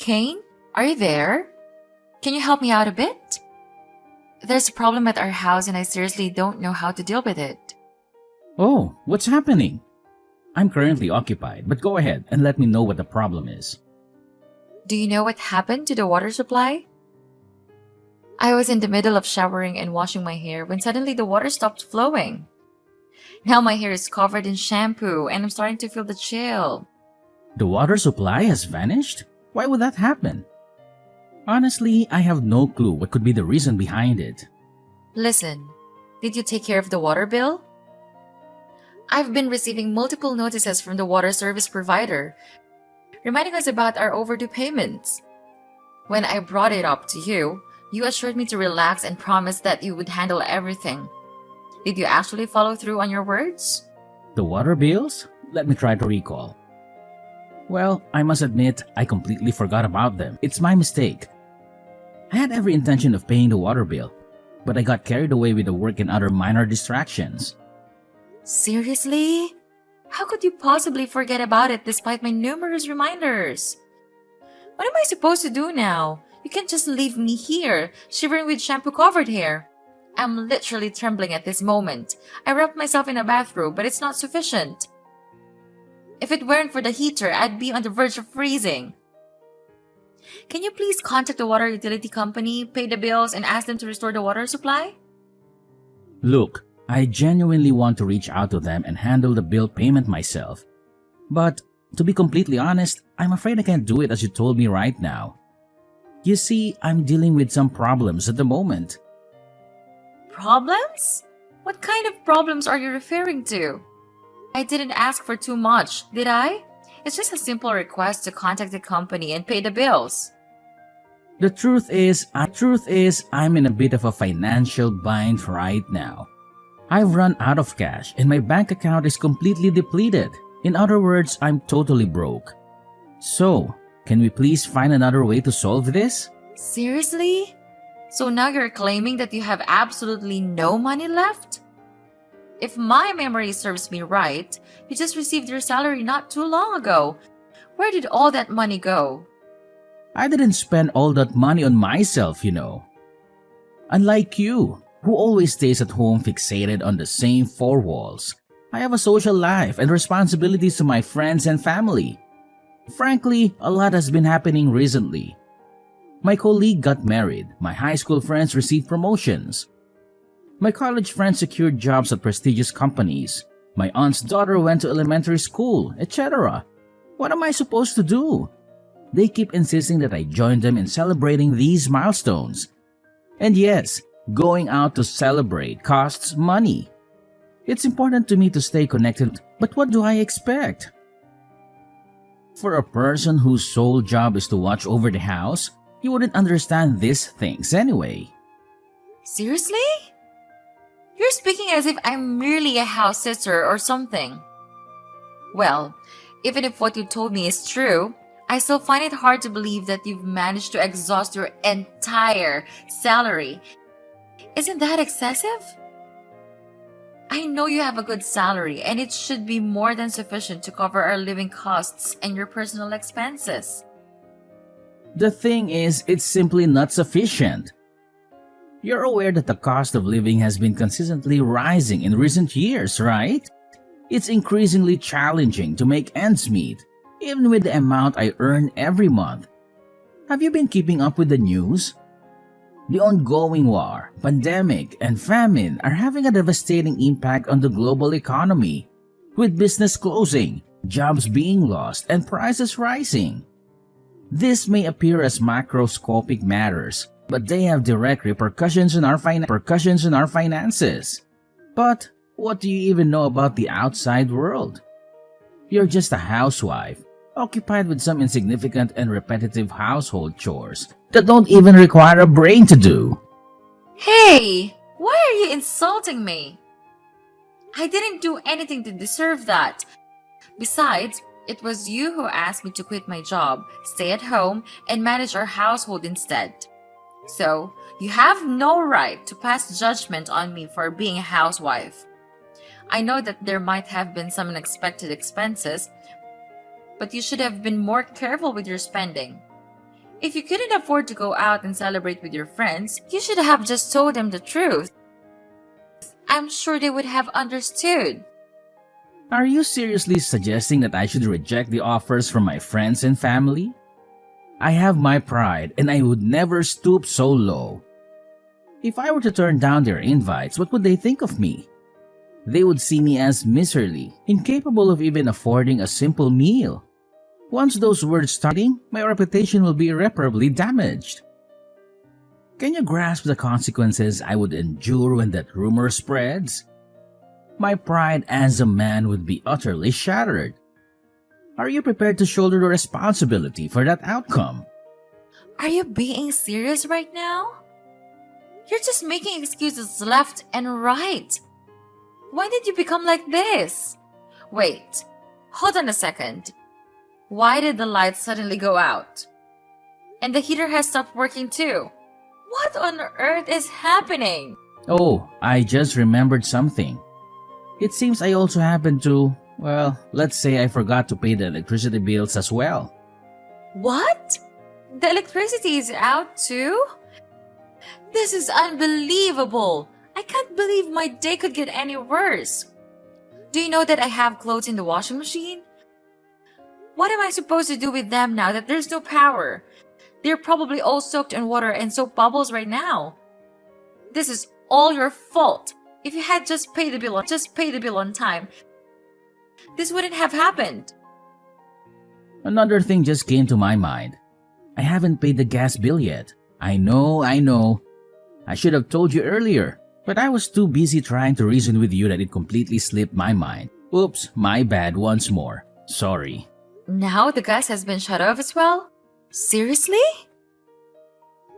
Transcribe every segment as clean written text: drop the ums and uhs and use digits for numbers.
Kane, are you there? Can you help me out a bit? There's a problem at our house and I seriously don't know how to deal with it. Oh, what's happening? I'm currently occupied, but go ahead and let me know what the problem is. Do you know what happened to the water supply? I was in the middle of showering and washing my hair when suddenly the water stopped flowing. Now my hair is covered in shampoo and I'm starting to feel the chill. The water supply has vanished? Why would that happen? Honestly, I have no clue what could be the reason behind it. Listen, did you take care of the water bill? I've been receiving multiple notices from the water service provider, reminding us about our overdue payments. When I brought it up to you, you assured me to relax and promised that you would handle everything. Did you actually follow through on your words? The water bills? Let me try to recall. Well, I must admit, I completely forgot about them. It's my mistake. I had every intention of paying the water bill, but I got carried away with the work and other minor distractions. Seriously? How could you possibly forget about it despite my numerous reminders? What am I supposed to do now? You can't just leave me here, shivering with shampoo-covered hair. I'm literally trembling at this moment. I wrapped myself in a bathrobe, but it's not sufficient. If it weren't for the heater, I'd be on the verge of freezing. Can you please contact the water utility company, pay the bills, and ask them to restore the water supply? Look, I genuinely want to reach out to them and handle the bill payment myself. But, to be completely honest, I'm afraid I can't do it as you told me right now. You see, I'm dealing with some problems at the moment. Problems? What kind of problems are you referring to? I didn't ask for too much, did I? It's just a simple request to contact the company and pay the bills. The truth is, I'm in a bit of a financial bind right now. I've run out of cash and my bank account is completely depleted. In other words, I'm totally broke. So, can we please find another way to solve this? Seriously? So now you're claiming that you have absolutely no money left? If my memory serves me right, you just received your salary not too long ago. Where did all that money go? I didn't spend all that money on myself, you know. Unlike you, who always stays at home fixated on the same four walls, I have a social life and responsibilities to my friends and family. Frankly, a lot has been happening recently. My colleague got married, my high school friends received promotions. My college friends secured jobs at prestigious companies. My aunt's daughter went to elementary school, etc. What am I supposed to do? They keep insisting that I join them in celebrating these milestones. And yes, going out to celebrate costs money. It's important to me to stay connected, but what do I expect? For a person whose sole job is to watch over the house, you wouldn't understand these things anyway. Seriously? You're speaking as if I'm merely a house sitter or something. Well, even if what you told me is true, I still find it hard to believe that you've managed to exhaust your entire salary. Isn't that excessive? I know you have a good salary and it should be more than sufficient to cover our living costs and your personal expenses. The thing is, it's simply not sufficient. You're aware that the cost of living has been consistently rising in recent years, right? It's increasingly challenging to make ends meet, even with the amount I earn every month. Have you been keeping up with the news? The ongoing war, pandemic, and famine are having a devastating impact on the global economy, with business closing, jobs being lost, and prices rising. This may appear as macroscopic matters, but they have direct repercussions on our finances. But what do you even know about the outside world? You're just a housewife, occupied with some insignificant and repetitive household chores that don't even require a brain to do. Hey, why are you insulting me? I didn't do anything to deserve that. Besides, it was you who asked me to quit my job, stay at home, and manage our household instead. So, you have no right to pass judgment on me for being a housewife. I know that there might have been some unexpected expenses, but you should have been more careful with your spending. If you couldn't afford to go out and celebrate with your friends, you should have just told them the truth. I'm sure they would have understood. Are you seriously suggesting that I should reject the offers from my friends and family? I have my pride and I would never stoop so low. If I were to turn down their invites, what would they think of me? They would see me as miserly, incapable of even affording a simple meal. Once those words starting, my reputation will be irreparably damaged. Can you grasp the consequences I would endure when that rumor spreads? My pride as a man would be utterly shattered. Are you prepared to shoulder the responsibility for that outcome? Are you being serious right now? You're just making excuses left and right. Why did you become like this? Wait, hold on a second. Why did the lights suddenly go out? And the heater has stopped working too. What on earth is happening? Oh, I just remembered something. It seems I also happened to, well, let's say I forgot to pay the electricity bills as well. What? The electricity is out too? This is unbelievable. I can't believe my day could get any worse. Do you know that I have clothes in the washing machine? What am I supposed to do with them now that there's no power? They're probably all soaked in water and soap bubbles right now. This is all your fault. If you had just paid the bill on time, this wouldn't have happened. Another thing just came to my mind. I haven't paid the gas bill yet. I know. I should have told you earlier, but I was too busy trying to reason with you that it completely slipped my mind. Oops, my bad once more. Sorry. Now the gas has been shut off as well? Seriously?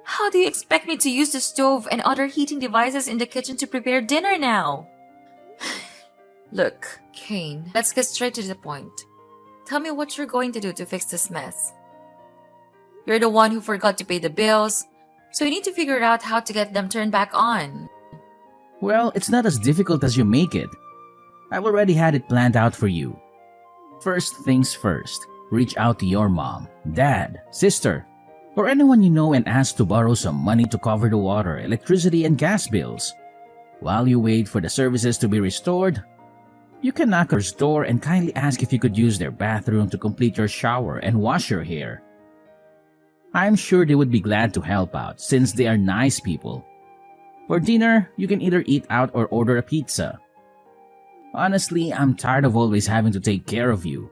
How do you expect me to use the stove and other heating devices in the kitchen to prepare dinner now? Look, Kane, let's get straight to the point. Tell me what you're going to do to fix this mess. You're the one who forgot to pay the bills, so you need to figure out how to get them turned back on. Well, it's not as difficult as you make it. I've already had it planned out for you. First things first, reach out to your mom, dad, sister, or anyone you know and ask to borrow some money to cover the water, electricity, and gas bills. While you wait for the services to be restored, you can knock on their door and kindly ask if you could use their bathroom to complete your shower and wash your hair. I'm sure they would be glad to help out since they are nice people. For dinner, you can either eat out or order a pizza. Honestly, I'm tired of always having to take care of you.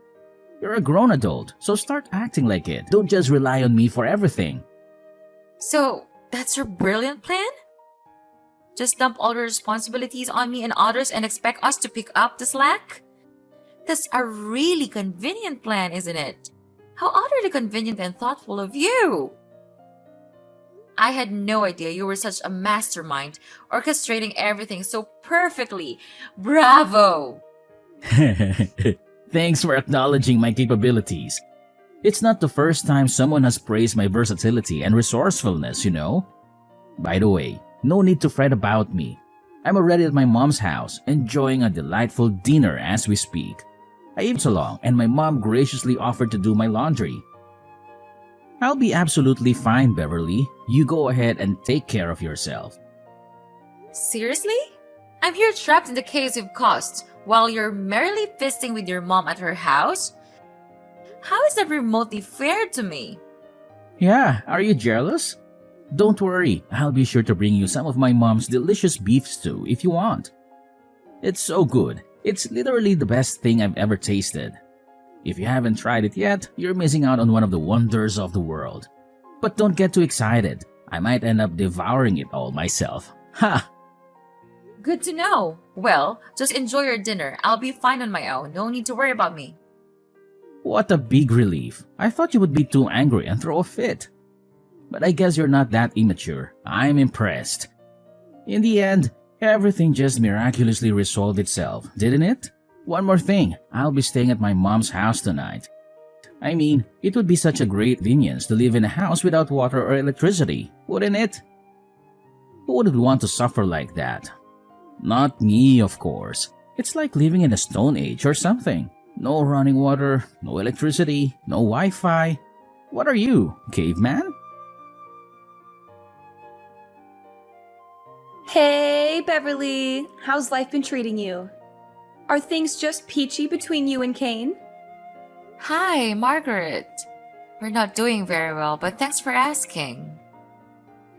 You're a grown adult, so start acting like it. Don't just rely on me for everything. So, that's your brilliant plan? Just dump all the responsibilities on me and others and expect us to pick up the slack? That's a really convenient plan, isn't it? How utterly convenient and thoughtful of you! I had no idea you were such a mastermind, orchestrating everything so perfectly. Bravo! Thanks for acknowledging my capabilities. It's not the first time someone has praised my versatility and resourcefulness, you know. By the way, no need to fret about me. I'm already at my mom's house, enjoying a delightful dinner as we speak. I ate along, and my mom graciously offered to do my laundry. I'll be absolutely fine, Beverly. You go ahead and take care of yourself. Seriously? I'm here trapped in the caves of cost while you're merrily feasting with your mom at her house? How is that remotely fair to me? Yeah, are you jealous? Don't worry, I'll be sure to bring you some of my mom's delicious beef stew if you want. It's so good. It's literally the best thing I've ever tasted. If you haven't tried it yet, you're missing out on one of the wonders of the world. But don't get too excited. I might end up devouring it all myself. Ha! Good to know. Well, just enjoy your dinner. I'll be fine on my own. No need to worry about me. What a big relief. I thought you would be too angry and throw a fit. But I guess you're not that immature. I'm impressed. In the end, everything just miraculously resolved itself, didn't it? One more thing, I'll be staying at my mom's house tonight. I mean, it would be such a great convenience to live in a house without water or electricity, wouldn't it? Who wouldn't want to suffer like that? Not me, of course. It's like living in a stone age or something. No running water, no electricity, no Wi-Fi. What are you, caveman? Hey, Beverly. How's life been treating you? Are things just peachy between you and Kane? Hi, Margaret. We're not doing very well, but thanks for asking.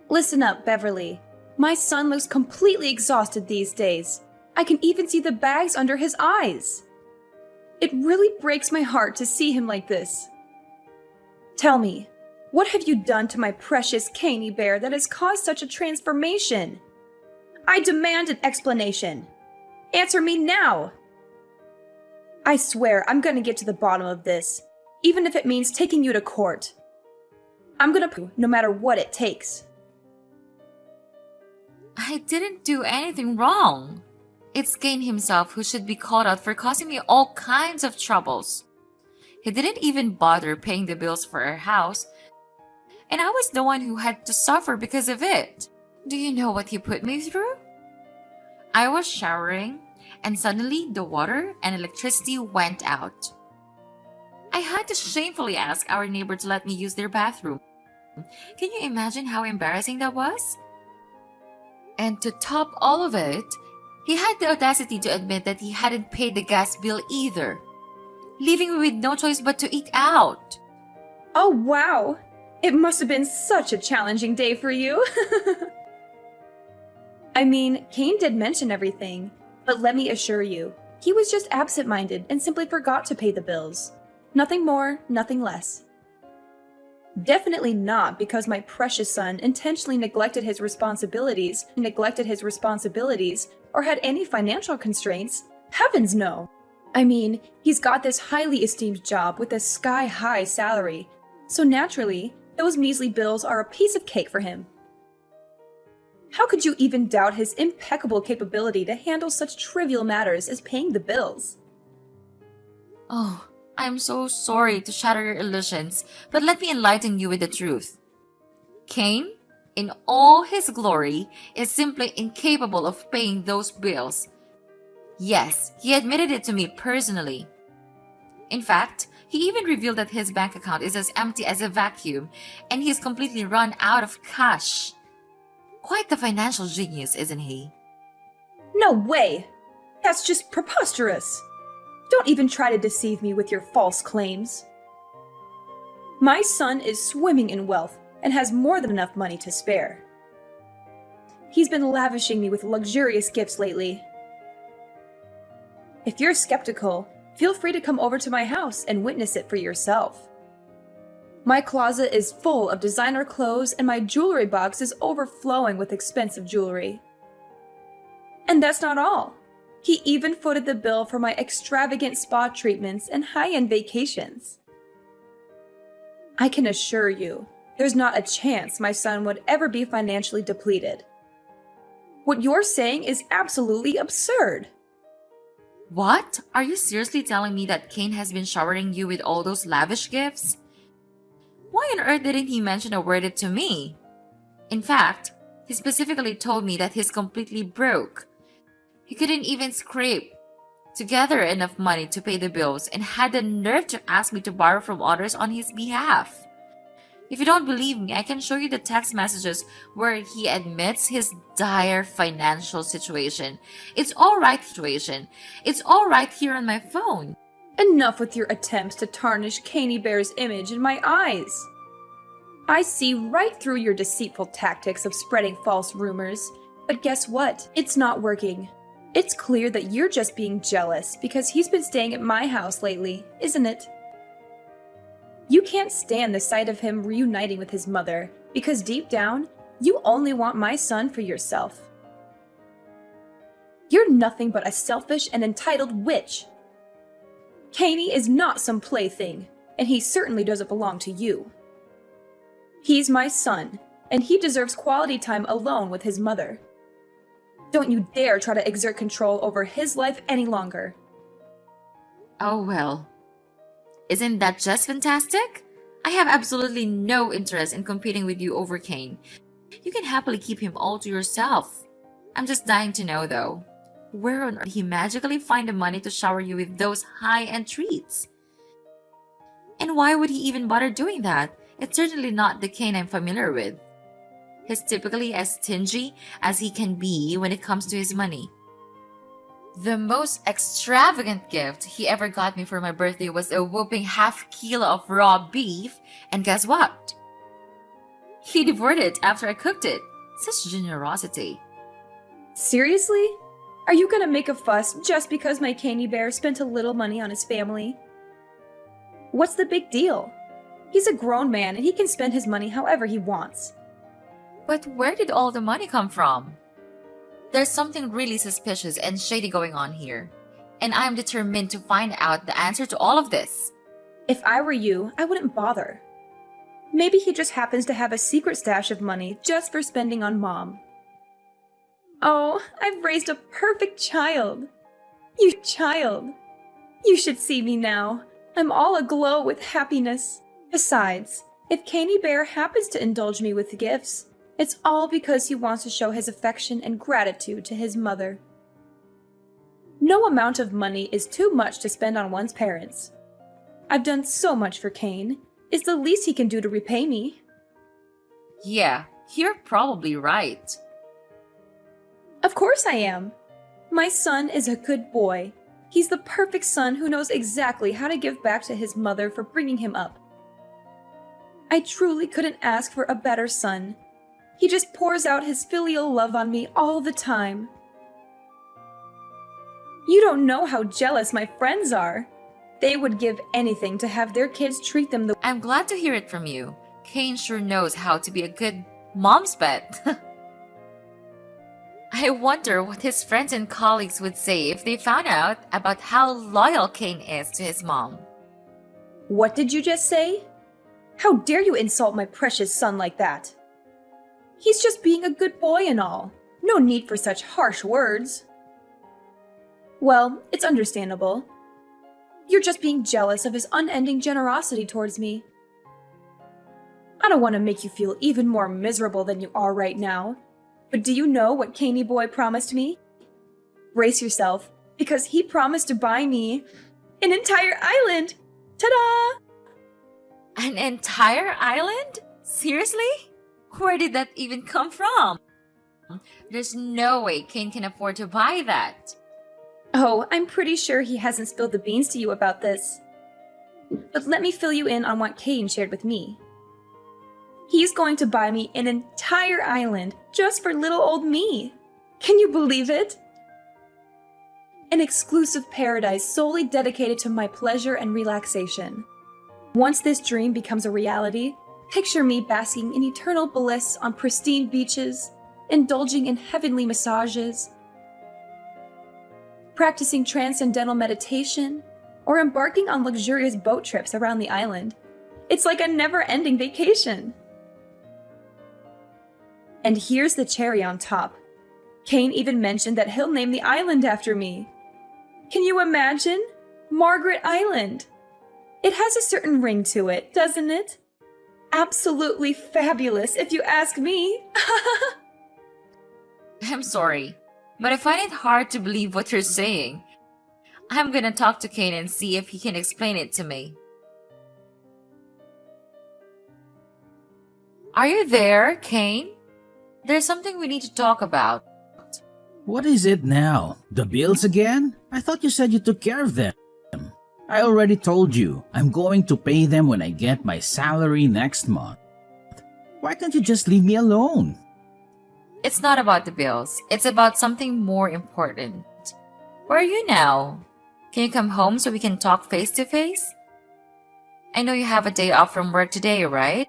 Listen up, Beverly. My son looks completely exhausted these days. I can even see the bags under his eyes. It really breaks my heart to see him like this. Tell me, what have you done to my precious Caney bear that has caused such a transformation? I demand an explanation. Answer me now. I swear I'm gonna get to the bottom of this, even if it means taking you to court. I'm gonna prove no matter what it takes. I didn't do anything wrong. It's Kane himself who should be called out for causing me all kinds of troubles. He didn't even bother paying the bills for our house, and I was the one who had to suffer because of it. Do you know what he put me through? I was showering, and suddenly the water and electricity went out. I had to shamefully ask our neighbor to let me use their bathroom. Can you imagine how embarrassing that was? And to top all of it, he had the audacity to admit that he hadn't paid the gas bill either, leaving me with no choice but to eat out. Oh, wow! It must have been such a challenging day for you. I mean, Kane did mention everything, but let me assure you, he was just absent-minded and simply forgot to pay the bills. Nothing more, nothing less. Definitely not because my precious son intentionally neglected his responsibilities, or had any financial constraints. Heavens no! I mean, he's got this highly esteemed job with a sky-high salary, so naturally, those measly bills are a piece of cake for him. How could you even doubt his impeccable capability to handle such trivial matters as paying the bills? Oh, I'm so sorry to shatter your illusions, but let me enlighten you with the truth. Kane, in all his glory, is simply incapable of paying those bills. Yes, he admitted it to me personally. In fact, he even revealed that his bank account is as empty as a vacuum, and he's completely run out of cash. Quite the financial genius, isn't he? No way! That's just preposterous! Don't even try to deceive me with your false claims. My son is swimming in wealth and has more than enough money to spare. He's been lavishing me with luxurious gifts lately. If you're skeptical, feel free to come over to my house and witness it for yourself. My closet is full of designer clothes and my jewelry box is overflowing with expensive jewelry. And that's not all. He even footed the bill for my extravagant spa treatments and high-end vacations. I can assure you, there's not a chance my son would ever be financially depleted. What you're saying is absolutely absurd. What? Are you seriously telling me that Kane has been showering you with all those lavish gifts? Why on earth didn't he mention or word it to me? In fact, he specifically told me that he's completely broke. He couldn't even scrape together enough money to pay the bills and had the nerve to ask me to borrow from others on his behalf. If you don't believe me, I can show you the text messages where he admits his dire financial situation. It's all right here on my phone. Enough with your attempts to tarnish Caney Bear's image in my eyes. I see right through your deceitful tactics of spreading false rumors. But guess what? It's not working. It's clear that you're just being jealous because he's been staying at my house lately, isn't it? You can't stand the sight of him reuniting with his mother because deep down, you only want my son for yourself. You're nothing but a selfish and entitled witch. Caney is not some plaything, and he certainly doesn't belong to you. He's my son, and he deserves quality time alone with his mother. Don't you dare try to exert control over his life any longer. Oh well. Isn't that just fantastic? I have absolutely no interest in competing with you over Kane. You can happily keep him all to yourself. I'm just dying to know though, where on earth did he magically find the money to shower you with those high-end treats? And why would he even bother doing that? It's certainly not the Kane I'm familiar with. He's typically as stingy as he can be when it comes to his money. The most extravagant gift he ever got me for my birthday was a whopping half kilo of raw beef, and guess what? He devoured it after I cooked it. Such generosity. Seriously? Are you gonna make a fuss just because my candy bear spent a little money on his family? What's the big deal? He's a grown man and he can spend his money however he wants. But where did all the money come from? There's something really suspicious and shady going on here, and I'm determined to find out the answer to all of this. If I were you, I wouldn't bother. Maybe he just happens to have a secret stash of money just for spending on Mom. Oh, I've raised a perfect child. You child. You should see me now. I'm all aglow with happiness. Besides, if Candy Bear happens to indulge me with gifts, it's all because he wants to show his affection and gratitude to his mother. No amount of money is too much to spend on one's parents. I've done so much for Kane. It's the least he can do to repay me. Yeah, you're probably right. Of course I am. My son is a good boy. He's the perfect son who knows exactly how to give back to his mother for bringing him up. I truly couldn't ask for a better son. He just pours out his filial love on me all the time. You don't know how jealous my friends are. They would give anything to have their kids treat them the I'm glad to hear it from you. Kane sure knows how to be a good mom's pet. I wonder what his friends and colleagues would say if they found out about how loyal Kane is to his mom. What did you just say? How dare you insult my precious son like that? He's just being a good boy and all. No need for such harsh words. Well, it's understandable. You're just being jealous of his unending generosity towards me. I don't want to make you feel even more miserable than you are right now. But do you know what Caney Boy promised me? Brace yourself, because he promised to buy me an entire island! Ta-da! An entire island? Seriously? Where did that even come from? There's no way Kane can afford to buy that. Oh, I'm pretty sure he hasn't spilled the beans to you about this. But let me fill you in on what Kane shared with me. He's going to buy me an entire island just for little old me. Can you believe it? An exclusive paradise solely dedicated to my pleasure and relaxation. Once this dream becomes a reality, picture me basking in eternal bliss on pristine beaches, indulging in heavenly massages, practicing transcendental meditation, or embarking on luxurious boat trips around the island. It's like a never-ending vacation. And here's the cherry on top. Kane even mentioned that he'll name the island after me. Can you imagine? Margaret Island. It has a certain ring to it, doesn't it? Absolutely fabulous, if you ask me. I'm sorry, but I find it hard to believe what you're saying. I'm gonna talk to Kane and see if he can explain it to me. Are you there, Kane? There's something we need to talk about. What is it now? The bills again? I thought you said you took care of them. I already told you, I'm going to pay them when I get my salary next month. Why can't you just leave me alone? It's not about the bills. It's about something more important. Where are you now? Can you come home so we can talk face to face? I know you have a day off from work today, right?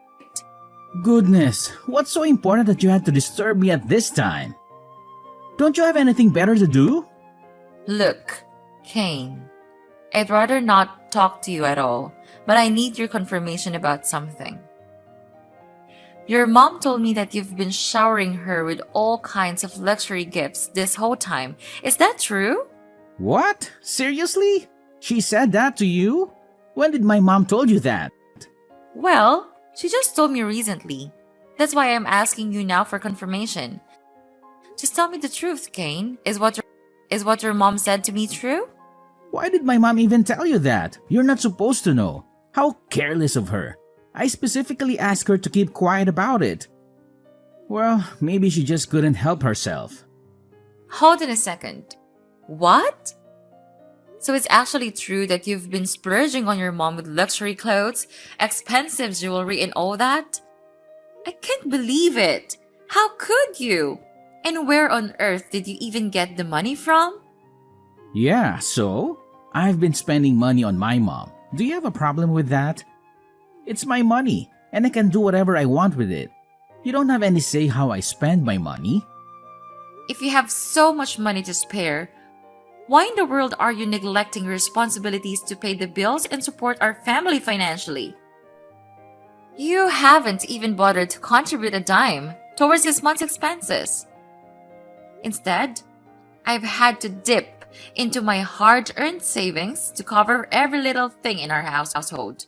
Goodness, what's so important that you had to disturb me at this time? Don't you have anything better to do? Look, Kane, I'd rather not talk to you at all, but I need your confirmation about something. Your mom told me that you've been showering her with all kinds of luxury gifts this whole time. Is that true? What? Seriously? She said that to you? When did my mom told you that? Well, she just told me recently. That's why I'm asking you now for confirmation. Just tell me the truth, Kane. Is what your mom said to me true? Why did my mom even tell you that? You're not supposed to know. How careless of her. I specifically asked her to keep quiet about it. Well, maybe she just couldn't help herself. Hold on a second. What? So it's actually true that you've been splurging on your mom with luxury clothes, expensive jewelry, and all that? I can't believe it. How could you? And where on earth did you even get the money from? Yeah, so? I've been spending money on my mom. Do you have a problem with that? It's my money, and I can do whatever I want with it. You don't have any say how I spend my money. If you have so much money to spare, why in the world are you neglecting your responsibilities to pay the bills and support our family financially? You haven't even bothered to contribute a dime towards this month's expenses. Instead, I've had to dip into my hard-earned savings to cover every little thing in our household.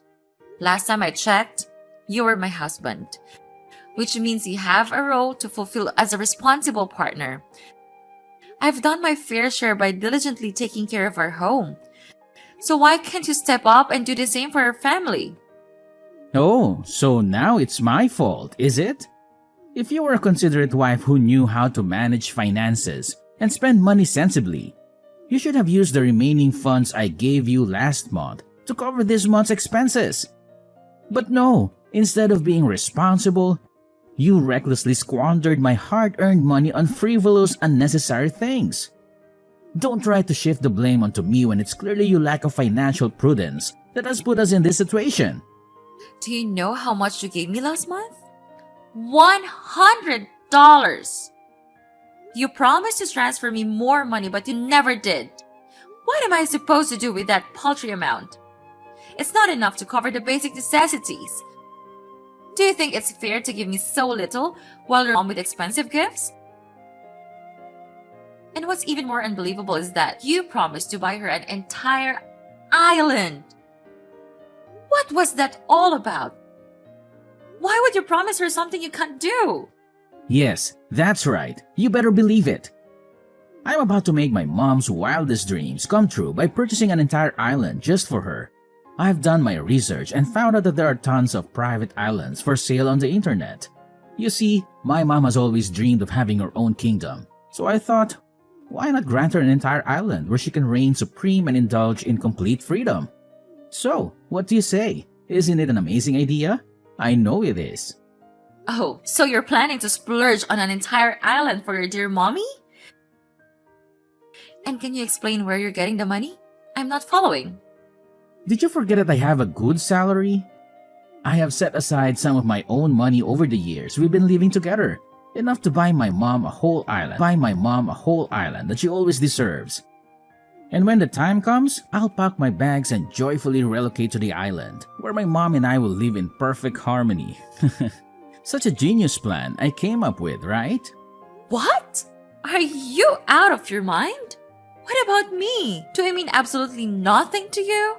Last time I checked, you were my husband, which means you have a role to fulfill as a responsible partner. I've done my fair share by diligently taking care of our home. So why can't you step up and do the same for our family? Oh, so now it's my fault, is it? If you were a considerate wife who knew how to manage finances and spend money sensibly, you should have used the remaining funds I gave you last month to cover this month's expenses. But no, instead of being responsible, you recklessly squandered my hard-earned money on frivolous, unnecessary things. Don't try to shift the blame onto me when it's clearly your lack of financial prudence that has put us in this situation. Do you know how much you gave me last month? $100! You promised to transfer me more money, but you never did. What am I supposed to do with that paltry amount? It's not enough to cover the basic necessities. Do you think it's fair to give me so little while you're on with expensive gifts? And what's even more unbelievable is that you promised to buy her an entire island. What was that all about? Why would you promise her something you can't do? Yes, that's right. You better believe it. I'm about to make my mom's wildest dreams come true by purchasing an entire island just for her. I've done my research and found out that there are tons of private islands for sale on the internet. You see, my mom has always dreamed of having her own kingdom. So I thought, why not grant her an entire island where she can reign supreme and indulge in complete freedom? So, what do you say? Isn't it an amazing idea? I know it is. Oh, so you're planning to splurge on an entire island for your dear mommy? And can you explain where you're getting the money? I'm not following. Did you forget that I have a good salary? I have set aside some of my own money over the years we've been living together, enough to buy my mom a whole island that she always deserves. And when the time comes, I'll pack my bags and joyfully relocate to the island, where my mom and I will live in perfect harmony. Such a genius plan I came up with, right? What? Are you out of your mind? What about me? Do I mean absolutely nothing to you?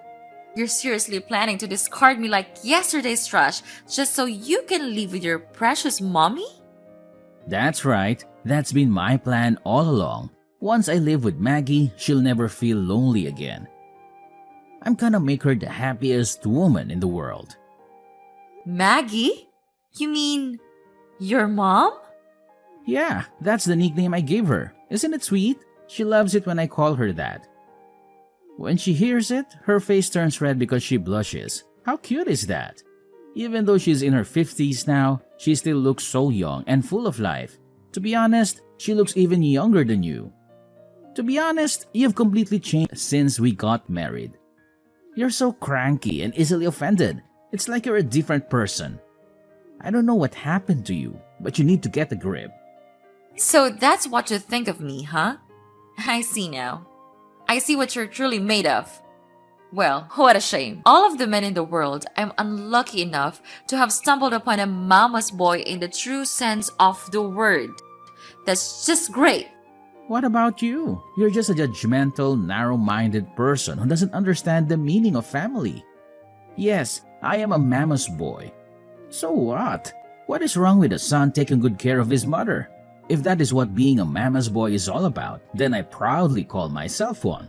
You're seriously planning to discard me like yesterday's trash just so you can live with your precious mommy? That's right. That's been my plan all along. Once I live with Maggie, she'll never feel lonely again. I'm gonna make her the happiest woman in the world. Maggie? You mean your mom? Yeah, that's the nickname I gave her. Isn't it sweet? She loves it when I call her that. When she hears it, her face turns red because she blushes. How cute is that? Even though she's in her 50s now, she still looks so young and full of life. To be honest, she looks even younger than you. To be honest, you've completely changed since we got married. You're so cranky and easily offended. It's like you're a different person. I don't know what happened to you, but you need to get a grip. So that's what you think of me, huh? I see now. I see what you're truly made of. Well, what a shame. All of the men in the world, I'm unlucky enough to have stumbled upon a mama's boy in the true sense of the word. That's just great. What about you? You're just a judgmental, narrow-minded person who doesn't understand the meaning of family. Yes, I am a mama's boy. So what? What is wrong with a son taking good care of his mother? If that is what being a mama's boy is all about, then I proudly call myself one.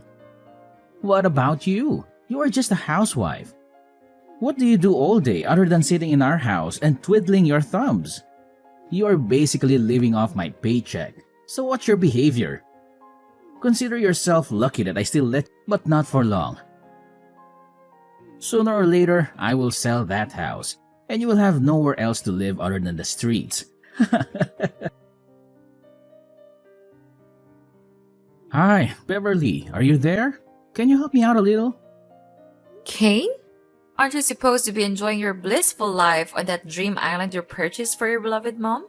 What about you? You are just a housewife. What do you do all day other than sitting in our house and twiddling your thumbs? You are basically living off my paycheck. So what's your behavior? Consider yourself lucky that I still let, but not for long. Sooner or later, I will sell that house, and you will have nowhere else to live other than the streets. Hi, Beverly, are you there? Can you help me out a little? Kane? Aren't you supposed to be enjoying your blissful life on that dream island you purchased for your beloved mom?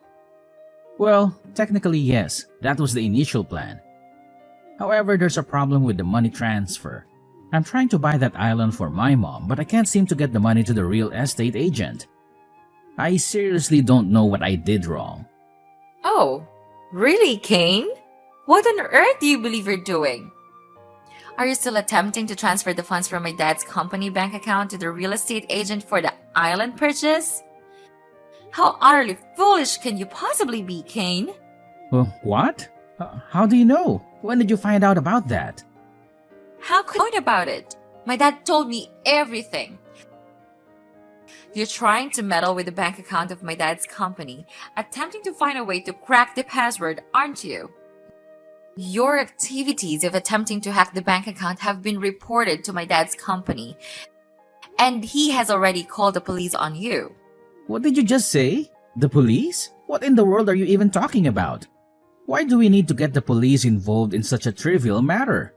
Well, technically yes, that was the initial plan. However, there's a problem with the money transfer. I'm trying to buy that island for my mom, but I can't seem to get the money to the real estate agent. I seriously don't know what I did wrong. Oh, really, Kane? What on earth do you believe you're doing? Are you still attempting to transfer the funds from my dad's company bank account to the real estate agent for the island purchase? How utterly foolish can you possibly be, Kane? What? How do you know? When did you find out about that? How could you know about it? My dad told me everything. You're trying to meddle with the bank account of my dad's company, attempting to find a way to crack the password, aren't you? Your activities of attempting to hack the bank account have been reported to my dad's company, and he has already called the police on you. What did you just say? The police? What in the world are you even talking about? Why do we need to get the police involved in such a trivial matter?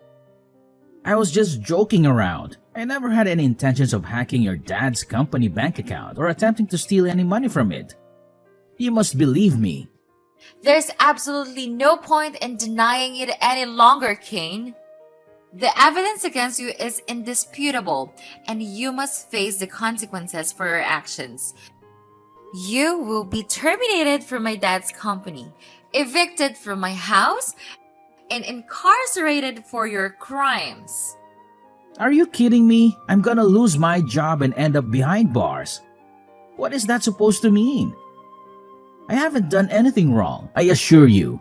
I was just joking around. I never had any intentions of hacking your dad's company bank account or attempting to steal any money from it. You must believe me. There's absolutely no point in denying it any longer, Kane. The evidence against you is indisputable, and you must face the consequences for your actions. You will be terminated from my dad's company, evicted from my house, and incarcerated for your crimes. Are you kidding me? I'm gonna lose my job and end up behind bars. What is that supposed to mean? I haven't done anything wrong, I assure you.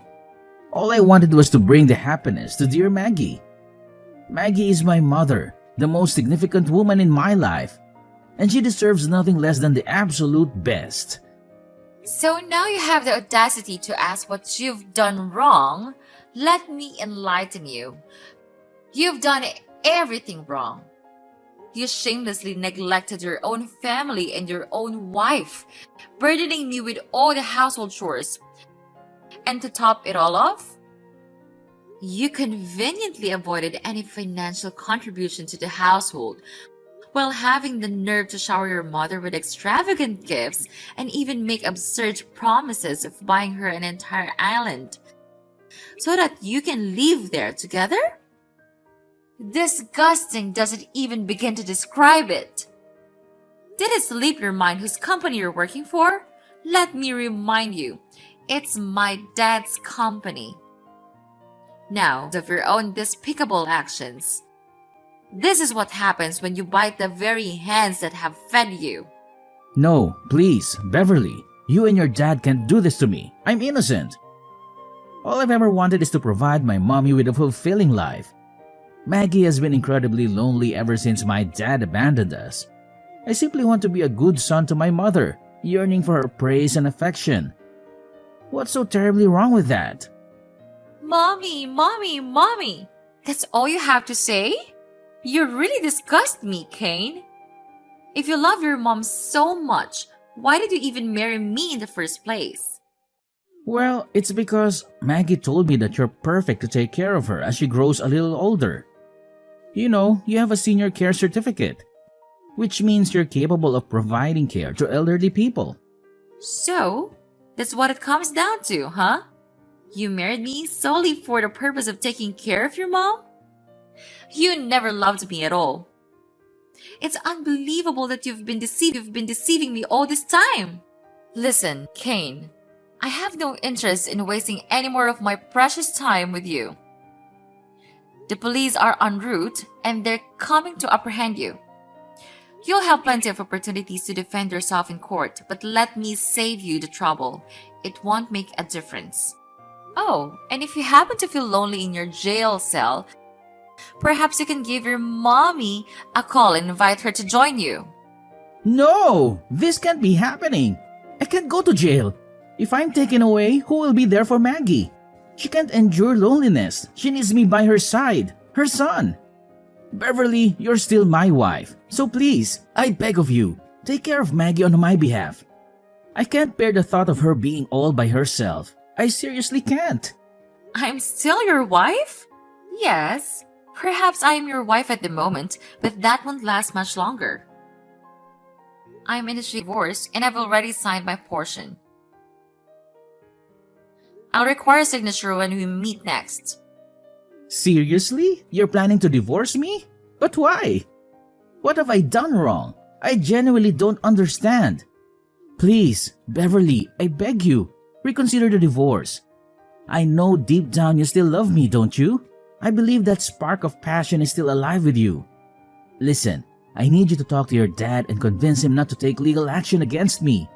All I wanted was to bring the happiness to dear Maggie. Maggie is my mother, the most significant woman in my life, and she deserves nothing less than the absolute best. So now you have the audacity to ask what you've done wrong. Let me enlighten you. You've done everything wrong. You shamelessly neglected your own family and your own wife, burdening me with all the household chores. And to top it all off, you conveniently avoided any financial contribution to the household, while having the nerve to shower your mother with extravagant gifts and even make absurd promises of buying her an entire island, so that you can live there together? Disgusting doesn't even begin to describe it. Did it slip your mind whose company you're working for? Let me remind you, it's my dad's company. Now, of your own despicable actions. This is what happens when you bite the very hands that have fed you. No, please, Beverly, you and your dad can't do this to me. I'm innocent. All I've ever wanted is to provide my mommy with a fulfilling life. Maggie has been incredibly lonely ever since my dad abandoned us. I simply want to be a good son to my mother, yearning for her praise and affection. What's so terribly wrong with that? Mommy, mommy, mommy. That's all you have to say? You really disgust me, Kane. If you love your mom so much, why did you even marry me in the first place? Well, it's because Maggie told me that you're perfect to take care of her as she grows a little older. You know, you have a senior care certificate, which means you're capable of providing care to elderly people. So, that's what it comes down to, huh? You married me solely for the purpose of taking care of your mom? You never loved me at all. It's unbelievable that you've been deceiving me all this time. Listen, Kane, I have no interest in wasting any more of my precious time with you. The police are en route and they're coming to apprehend you. You'll have plenty of opportunities to defend yourself in court, but let me save you the trouble. It won't make a difference. Oh, and if you happen to feel lonely in your jail cell, perhaps you can give your mommy a call and invite her to join you. No! This can't be happening! I can't go to jail! If I'm taken away, who will be there for Maggie? She can't endure loneliness. She needs me by her side, her son. Beverly, you're still my wife. So please, I beg of you, take care of Maggie on my behalf. I can't bear the thought of her being all by herself. I seriously can't. I'm still your wife? Yes. Perhaps I am your wife at the moment, but that won't last much longer. I'm in a divorce and I've already signed my portion. I'll require a signature when we meet next. Seriously? You're planning to divorce me? But why? What have I done wrong? I genuinely don't understand. Please, Beverly, I beg you, reconsider the divorce. I know deep down you still love me, don't you? I believe that spark of passion is still alive with you. Listen, I need you to talk to your dad and convince him not to take legal action against me.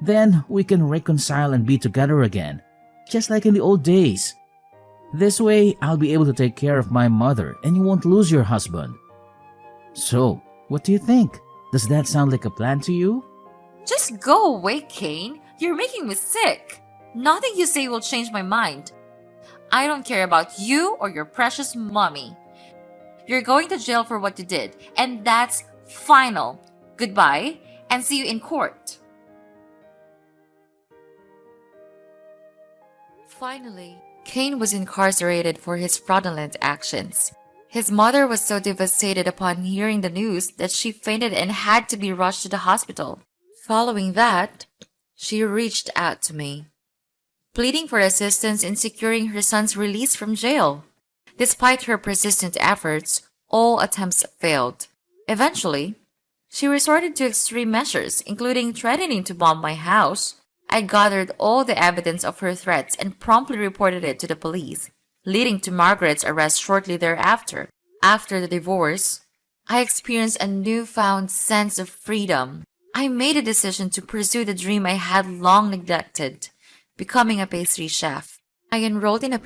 Then we can reconcile and be together again, just like in the old days. This way, I'll be able to take care of my mother and you won't lose your husband. So, what do you think? Does that sound like a plan to you? Just go away, Kane. You're making me sick. Nothing you say will change my mind. I don't care about you or your precious mommy. You're going to jail for what you did, and that's final. Goodbye, and see you in court. Finally, Kane was incarcerated for his fraudulent actions. His mother was so devastated upon hearing the news that she fainted and had to be rushed to the hospital. Following that, she reached out to me, pleading for assistance in securing her son's release from jail. Despite her persistent efforts, all attempts failed. Eventually, she resorted to extreme measures, including threatening to bomb my house. I gathered all the evidence of her threats and promptly reported it to the police, leading to Margaret's arrest shortly thereafter. After the divorce, I experienced a newfound sense of freedom. I made a decision to pursue the dream I had long neglected, becoming a pastry chef. I enrolled in a